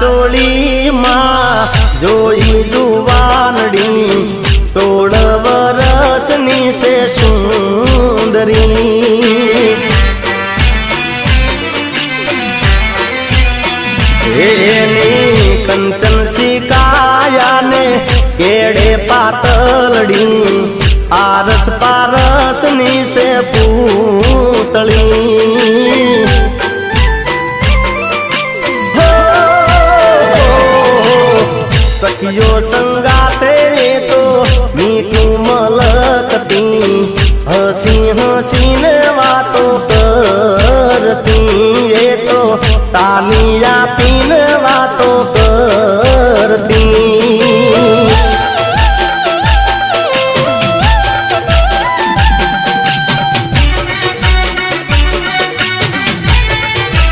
વાચોળી માં જોઈ જુવાનડી 16 વર્ષની છે સુંદરી એની કંચન શિકાયાને કેડે પાતળડી આરસ પારસની છે પૂતળી સખિયો સંગાતે તો મીઠું મલકતી હસી હસીને વાતો કરતી એ તો તાલી આપીને વાતો